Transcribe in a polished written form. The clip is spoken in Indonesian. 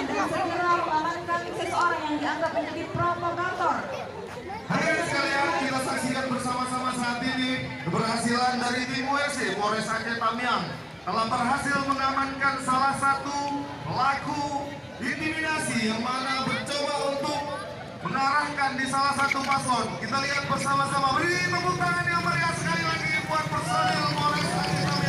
dan segera mengamankan seseorang yang dianggap menjadi provokator. Hadirin sekalian, kita saksikan bersama-sama saat ini keberhasilan dari tim WC Polres Aceh Tamiang telah berhasil mengamankan salah satu pelaku intimidasi yang mana mencoba untuk mengarahkan di salah satu paslon. Kita lihat bersama-sama, beri tepuk tangan yang meriah sekali lagi buat personil Polres Aceh Tamiang.